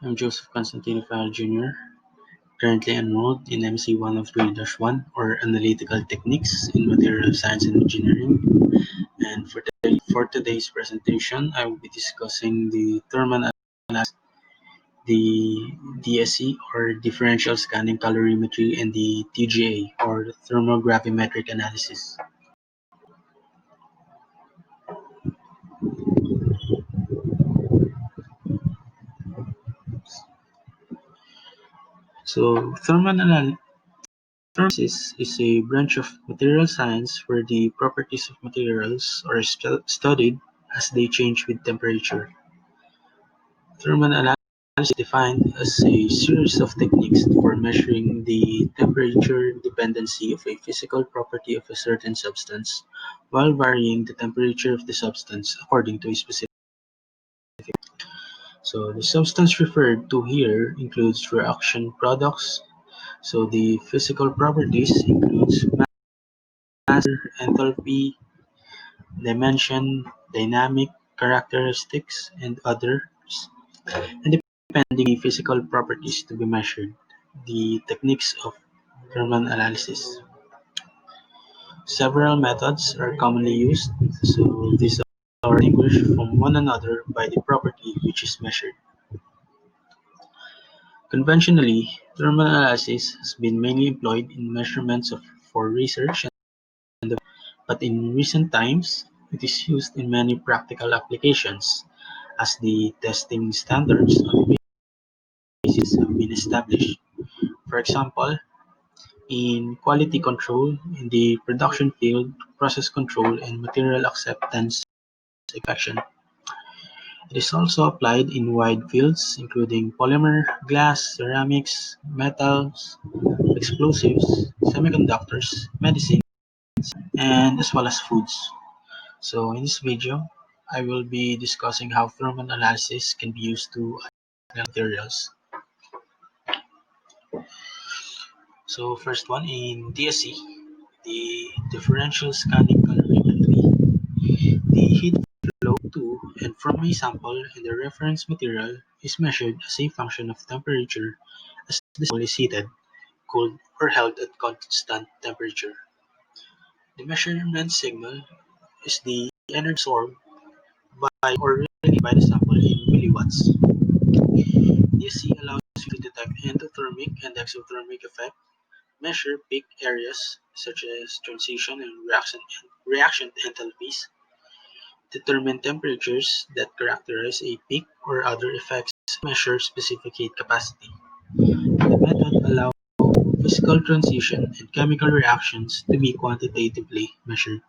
I'm Joseph Constantino File Jr., currently enrolled in MSE103-1 or Analytical Techniques in Material Science and Engineering. And for today's presentation, I will be discussing the thermal analysis, the DSC or Differential Scanning Calorimetry, and the TGA or Thermal Gravimetric Analysis. So, analysis is a branch of material science where the properties of materials are studied as they change with temperature. Thermal analysis is defined as a series of techniques for measuring the temperature dependency of a physical property of a certain substance while varying the temperature of the substance according to a specific. So the substance referred to here includes reaction products. So the physical properties includes mass, enthalpy, dimension, dynamic characteristics, and others. And depending on the physical properties to be measured, the techniques of thermal analysis. Several methods are commonly used, so these are distinguished from one another by the property which is measured. Conventionally, thermal analysis has been mainly employed in measurements for research and development, but in recent times, it is used in many practical applications as the testing standards on the basis have been established. For example, in quality control in the production field, process control, and material acceptance inspection. It is also applied in wide fields including polymer, glass, ceramics, metals, explosives, semiconductors, medicine, and as well as foods. So in this video, I will be discussing how thermal analysis can be used to analyze materials. So first one in DSC, the differential scanning calorimetry. The heat flow to and from a sample in the reference material is measured as a function of temperature as the sample is heated, cooled, or held at constant temperature. The measurement signal is the energy absorbed by or released by the sample in milliwatts. DSC allows you to detect endothermic and exothermic effect, measure peak areas such as transition and reaction enthalpies, determine temperatures that characterize a peak or other effects, measure specific heat capacity. The method allows physical transition and chemical reactions to be quantitatively measured.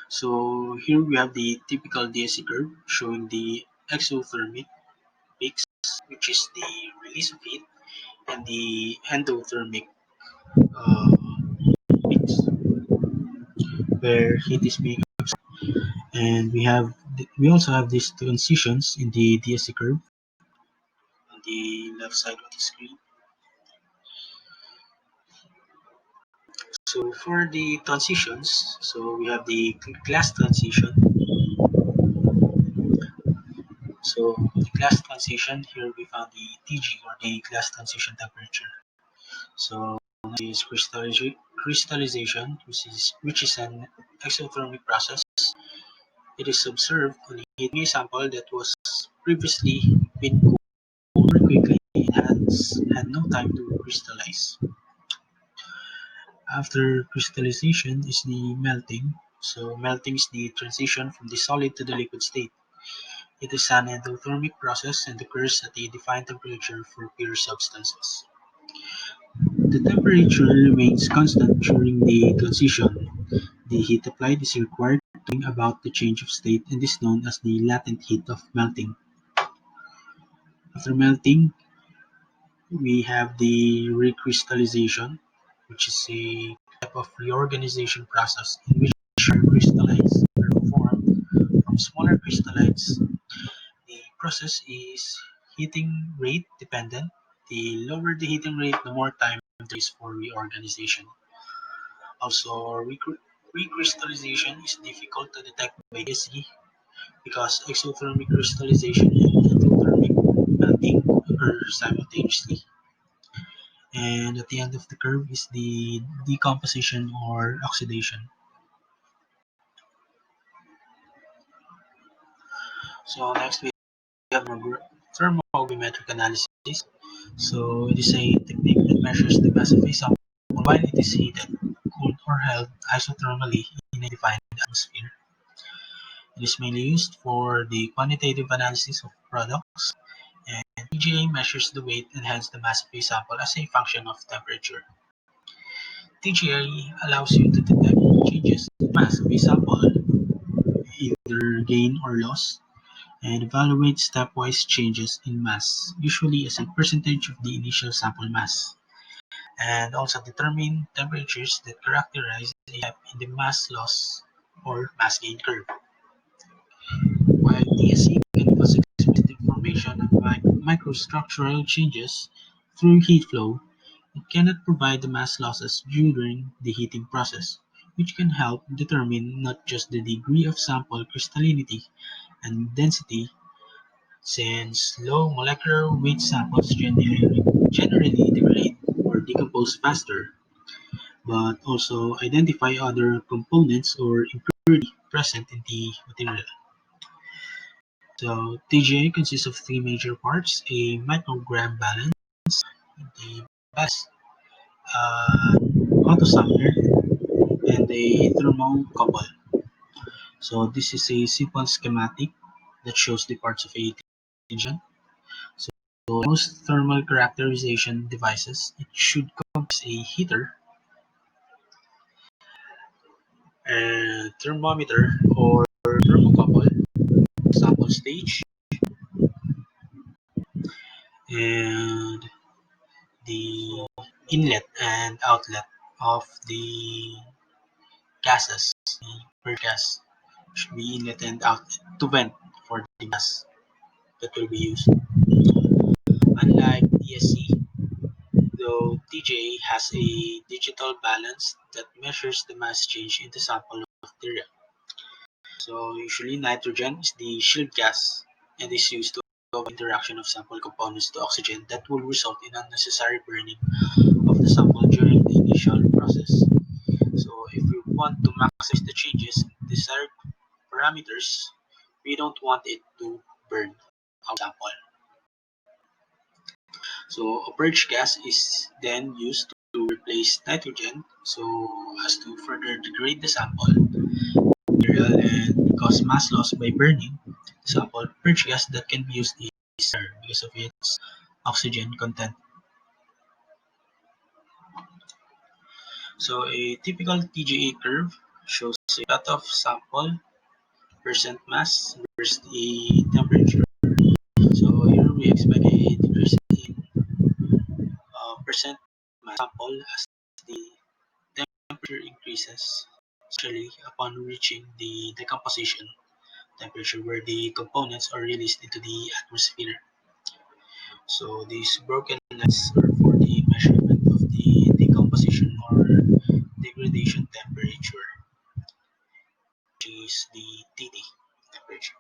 So here we have the typical DSC curve showing the exothermic peaks, which is the release of heat, and the endothermic uh, peaks, where heat is being absorbed. And we also have these transitions in the DSC curve on the left side of the screen. So for the transitions, so we have the glass transition. So the glass transition, here we found the TG or the glass transition temperature. So this crystallization, which is an exothermic process. It is observed on a heating sample that was previously been cooled very quickly and has had no time to crystallize. After crystallization is the melting. So melting is the transition from the solid to the liquid state. It is an endothermic process and occurs at a defined temperature for pure substances. The temperature remains constant during the transition. The heat applied is required to bring about the change of state and is known as the latent heat of melting. After melting, we have the recrystallization, which is a type of reorganization process in which crystallites are formed from smaller crystallites. The process is heating rate dependent. The lower the heating rate, the more time there is for reorganization. Also, recrystallization is difficult to detect by DSC because exothermic crystallization and endothermic melting occur simultaneously. And at the end of the curve is the decomposition or oxidation. So next we have thermogravimetric analysis. So it is a technique that measures the mass of a sample while it is heated, cooled, or held isothermally in a defined atmosphere. It is mainly used for the quantitative analysis of products, and TGA measures the weight and hence the mass of a sample as a function of temperature. TGA allows you to detect changes in mass of a sample, either gain or loss, and evaluate stepwise changes in mass, usually as a percentage of the initial sample mass, and also determine temperatures that characterize a gap in the mass loss or mass gain curve. While DSC can give us explicit information on microstructural changes through heat flow, it cannot provide the mass losses during the heating process, which can help determine not just the degree of sample crystallinity and density, since low molecular weight samples generally degrade or decompose faster, but also identify other components or impurity present in the material. So TGA consists of three major parts: a microgram balance, the balance uh, autosampler, and a thermocouple. So this is a simple schematic that shows the parts of a TGA. So most thermal characterization devices, it should comprise a heater, a thermometer or thermocouple, sample stage, and the inlet and outlet of the gases. The per gas should be inlet and outlet to vent for the gas that will be used. Unlike DSC, though TGA has a digital balance that measures the mass change in the sample of material. So usually nitrogen is the shield gas and is used to avoid interaction of sample components to oxygen that will result in unnecessary burning of the sample during the initial process. So if we want to maximize the changes in desired parameters, we don't want it to burn our sample. So a purge gas is then used to replace nitrogen so as to further degrade the sample material and cause mass loss by burning. Sample purge gas that can be used is air because of its oxygen content. So a typical TGA curve shows a cutoff sample percent mass versus the temperature. So here we expect a decrease in percent mass sample as the temperature increases, especially upon reaching the decomposition temperature where the components are released into the atmosphere. So these broken lines are for the measurement of the decomposition or degradation temperature, which is the TD temperature.